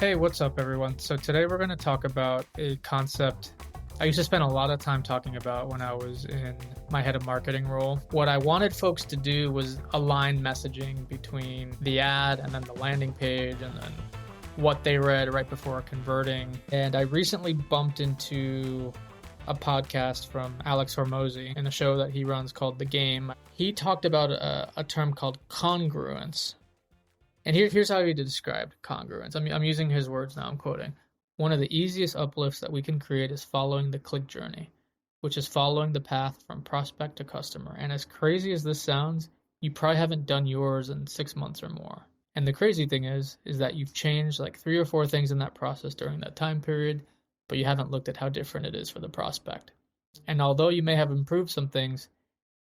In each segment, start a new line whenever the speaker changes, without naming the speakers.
Hey, what's up, everyone? So today we're going to talk about a concept I used to spend a lot of time talking about when I was in my head of marketing role. What I wanted folks to do was align messaging between the ad and then the landing page and then what they read right before converting. And I recently bumped into a podcast from Alex Hormozy in a show that he runs called The Game. He talked about a term called congruence. And here's how he described congruence. I'm using his words now, I'm quoting. One of the easiest uplifts that we can create is following the click journey, which is following the path from prospect to customer. And as crazy as this sounds, you probably haven't done yours in 6 months or more. And the crazy thing is that you've changed like 3 or 4 things in that process during that time period, but you haven't looked at how different it is for the prospect. And although you may have improved some things,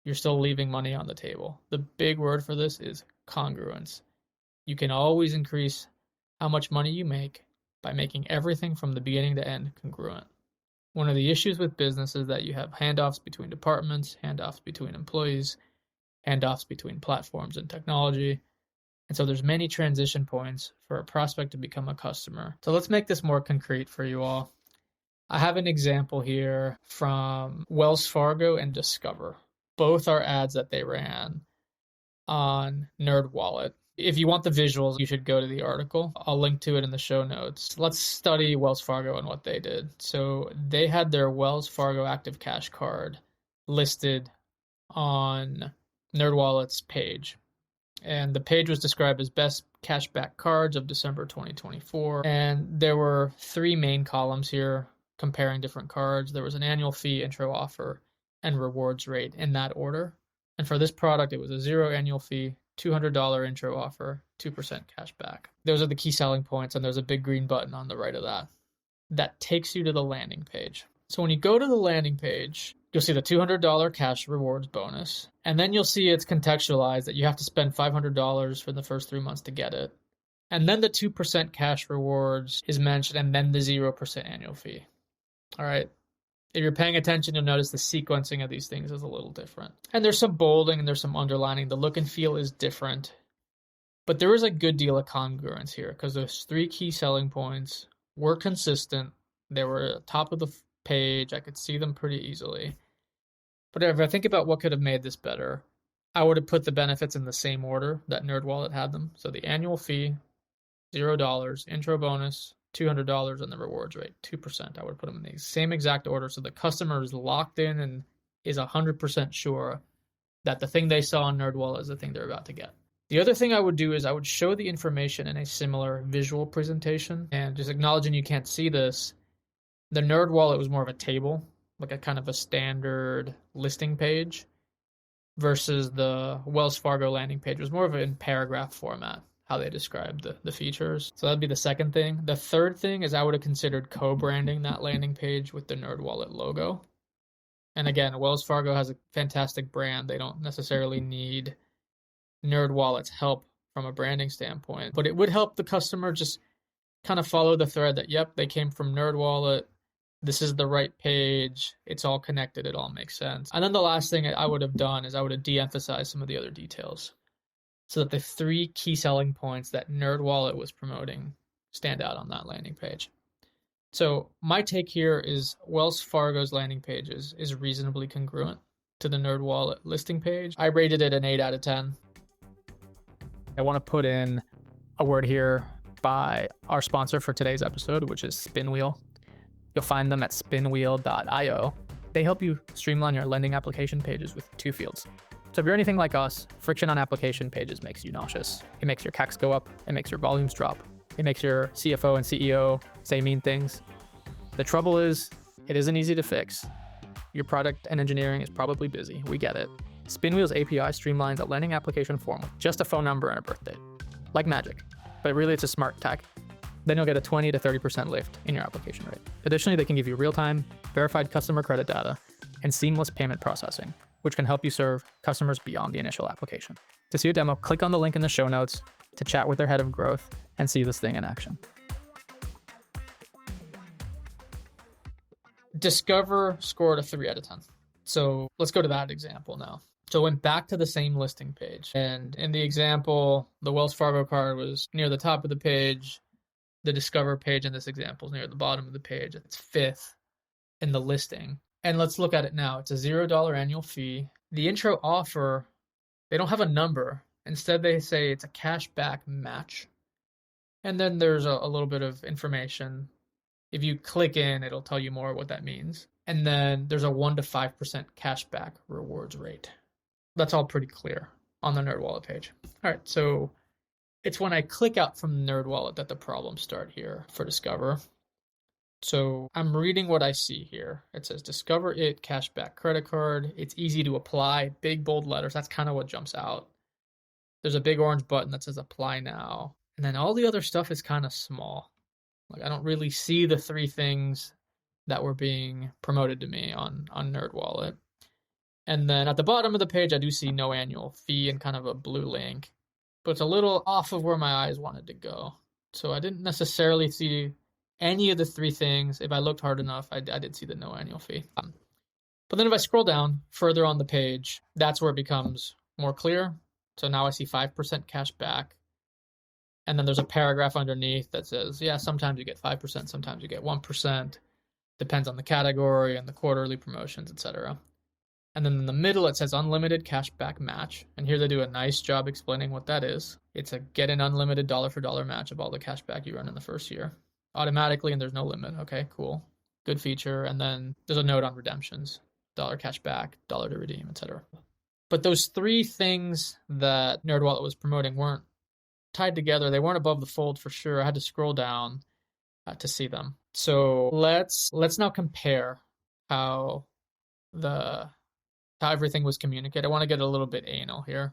you're still leaving money on the table. The big word for this is congruence. You can always increase how much money you make by making everything from the beginning to end congruent. One of the issues with business is that you have handoffs between departments, handoffs between employees, handoffs between platforms and technology. And so there's many transition points for a prospect to become a customer. So let's make this more concrete for you all. I have an example here from Wells Fargo and Discover. Both are ads that they ran on NerdWallet. If you want the visuals, you should go to the article. I'll link to it in the show notes. Let's study Wells Fargo and what they did. So they had their Wells Fargo Active Cash card listed on NerdWallet's page. And the page was described as best cashback cards of December 2024. And there were 3 main columns here comparing different cards. There was an annual fee, intro offer, and rewards rate in that order. And for this product, it was a 0 annual fee, $200 intro offer, 2% cash back. Those are the key selling points, and there's a big green button on the right of that. That takes you to the landing page. So when you go to the landing page, you'll see the $200 cash rewards bonus, and then you'll see it's contextualized that you have to spend $500 for the first 3 months to get it. And then the 2% cash rewards is mentioned, and then the 0% annual fee. All right. If you're paying attention, you'll notice the sequencing of these things is a little different. And there's some bolding and there's some underlining. The look and feel is different. But there is a good deal of congruence here because those 3 key selling points were consistent. They were at the top of the page. I could see them pretty easily. But if I think about what could have made this better, I would have put the benefits in the same order that NerdWallet had them. So the annual fee, $0, intro bonus, $200, and the rewards rate, 2%. I would put them in the same exact order so the customer is locked in and is 100% sure that the thing they saw on NerdWallet is the thing they're about to get. The other thing I would do is I would show the information in a similar visual presentation, and just acknowledging you can't see this, the NerdWallet was more of a table, like a kind of a standard listing page, versus the Wells Fargo landing page was more of in paragraph format, how they described the features. So that'd be the second thing. The third thing is I would have considered co-branding that landing page with the NerdWallet logo. And again, Wells Fargo has a fantastic brand. They don't necessarily need NerdWallet's help from a branding standpoint, but it would help the customer just kind of follow the thread that, yep, they came from NerdWallet. This is the right page. It's all connected. It all makes sense. And then the last thing I would have done is I would have de-emphasized some of the other details, so that the 3 key selling points that NerdWallet was promoting stand out on that landing page. So my take here is Wells Fargo's landing page is reasonably congruent to the NerdWallet listing page. I rated it an 8 out of 10. I want to put in a word here by our sponsor for today's episode, which is Spinwheel. You'll find them at spinwheel.io. They help you streamline your lending application pages with 2 fields. So if you're anything like us, friction on application pages makes you nauseous. It makes your CACs go up. It makes your volumes drop. It makes your CFO and CEO say mean things. The trouble is, it isn't easy to fix. Your product and engineering is probably busy. We get it. Spinwheel's API streamlines a lending application form with just a phone number and a birth date. Like magic. But really, it's a smart tech. Then you'll get a 20 to 30% lift in your application rate. Additionally, they can give you real-time, verified customer credit data and seamless payment processing, which can help you serve customers beyond the initial application. To see a demo, click on the link in the show notes to chat with their head of growth and see this thing in action. Discover scored a 3 out of 10. So let's go to that example now. So I went back to the same listing page. And in the example, the Wells Fargo card was near the top of the page. the Discover page in this example is near the bottom of the page. It's fifth in the listing. And let's look at it now. It's a $0 annual fee. The intro offer, they don't have a number. Instead, they say it's a cashback match. And then there's a little bit of information. If you click in, it'll tell you more what that means. And then there's a 1 to 5% cashback rewards rate. That's all pretty clear on the NerdWallet page. All right, so it's when I click out from NerdWallet that the problems start here for Discover. So I'm reading what I see here. It says Discover It cashback credit card. It's easy to apply, big bold letters. That's kind of what jumps out. There's a big orange button that says apply now. And then all the other stuff is kind of small. Like I don't really see the three things that were being promoted to me on NerdWallet. And then at the bottom of the page, I do see no annual fee and kind of a blue link, but it's a little off of where my eyes wanted to go. So I didn't necessarily see any of the three things. If I looked hard enough, I did see the no annual fee. But then if I scroll down further on the page, that's where it becomes more clear. So now I see 5% cash back. And then there's a paragraph underneath that says, yeah, sometimes you get 5%, sometimes you get 1%. Depends on the category and the quarterly promotions, etc. And then in the middle, it says unlimited cashback match. And here they do a nice job explaining what that is. It's a get an unlimited dollar for dollar match of all the cashback you earn in the first year. Automatically, and there's no limit. Okay, cool. Good feature. And then there's a note on redemptions. $1 cashback, $1 to redeem, etc. But those three things that NerdWallet was promoting weren't tied together. They weren't above the fold for sure. I had to scroll down to see them. So let's now compare how everything was communicated. I want to get a little bit anal here.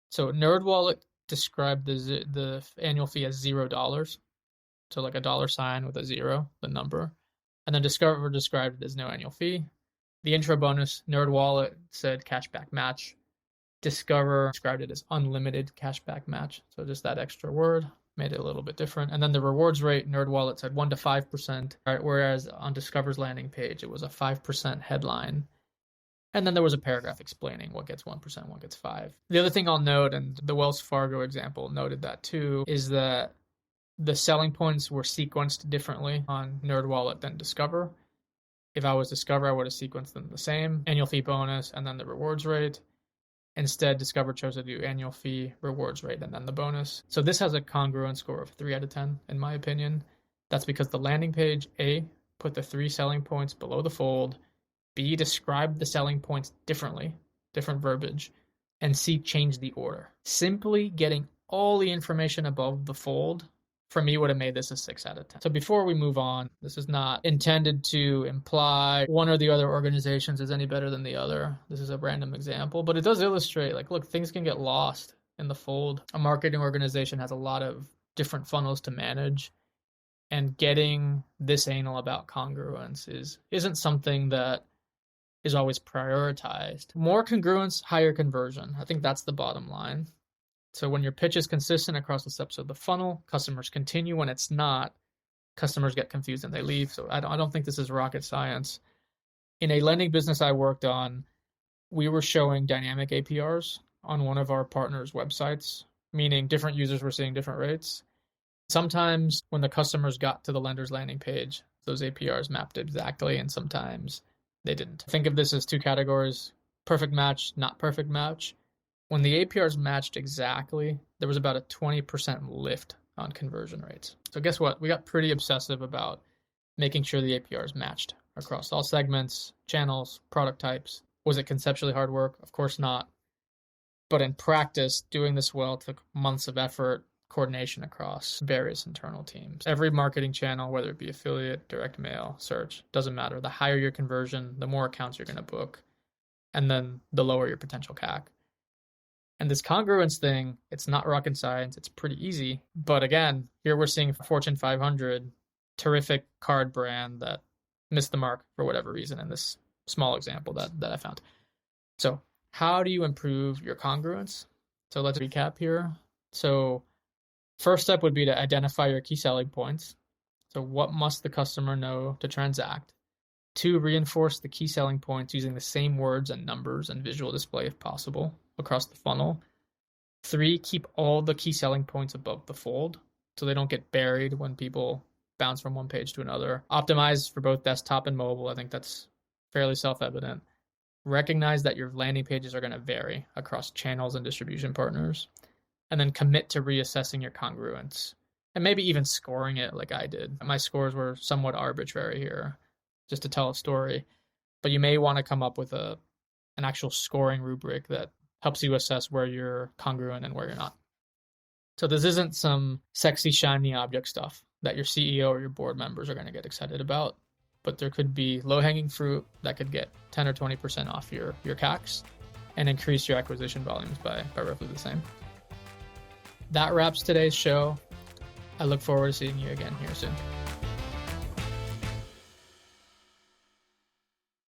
So NerdWallet described the annual fee as $0. So like a dollar sign with a zero, the number. And then Discover described it as no annual fee. The intro bonus, NerdWallet said cashback match. Discover described it as unlimited cashback match. So just that extra word made it a little bit different. And then the rewards rate, NerdWallet said 1 to 5%, right? Whereas on Discover's landing page, it was a 5% headline. And then there was a paragraph explaining what gets 1%, what gets 5%. The other thing I'll note, and the Wells Fargo example noted that too, is that the selling points were sequenced differently on NerdWallet than Discover. If I was Discover, I would have sequenced them the same. Annual fee bonus and then the rewards rate. Instead, Discover chose to do annual fee, rewards rate, and then the bonus. So this has a congruent score of 3 out of 10, in my opinion. That's because the landing page, A, put the 3 selling points below the fold, B, described the selling points differently, different verbiage, and C, changed the order. Simply getting all the information above the fold, for me, would have made this a 6 out of 10. So before we move on, this is not intended to imply one or the other organizations is any better than the other. This is a random example, but it does illustrate, like, look, things can get lost in the fold. A marketing organization has a lot of different funnels to manage, and getting this anal about congruence isn't something that is always prioritized. More congruence, higher conversion. I think that's the bottom line. So when your pitch is consistent across the steps of the funnel, customers continue. When it's not, customers get confused and they leave. So I don't think this is rocket science. In a lending business I worked on, we were showing dynamic APRs on one of our partners' websites, meaning different users were seeing different rates. Sometimes when the customers got to the lender's landing page, those APRs mapped exactly, and sometimes they didn't. Think of this as 2 categories: perfect match, not perfect match. When the APRs matched exactly, there was about a 20% lift on conversion rates. So guess what? We got pretty obsessive about making sure the APRs matched across all segments, channels, product types. Was it conceptually hard work? Of course not. But in practice, doing this well took months of effort, coordination across various internal teams. Every marketing channel, whether it be affiliate, direct mail, search, doesn't matter. The higher your conversion, the more accounts you're going to book, and then the lower your potential CAC. And this congruence thing, it's not rocket science. It's pretty easy. But again, here we're seeing Fortune 500, terrific card brand that missed the mark for whatever reason in this small example that I found. So how do you improve your congruence? So let's recap here. So first step would be to identify your key selling points. So what must the customer know to transact? 2, reinforce the key selling points using the same words and numbers and visual display if possible across the funnel. 3, keep all the key selling points above the fold. so they don't get buried when people bounce from one page to another. Optimize for both desktop and mobile. I think that's fairly self-evident. Recognize that your landing pages are going to vary across channels and distribution partners. And then commit to reassessing your congruence and maybe even scoring it like I did. My scores were somewhat arbitrary here just to tell a story, but you may want to come up with an actual scoring rubric that helps you assess where you're congruent and where you're not. So this isn't some sexy, shiny object stuff that your CEO or your board members are going to get excited about, but there could be low-hanging fruit that could get 10 or 20% off your CACs and increase your acquisition volumes by roughly the same. That wraps today's show. I look forward to seeing you again here soon.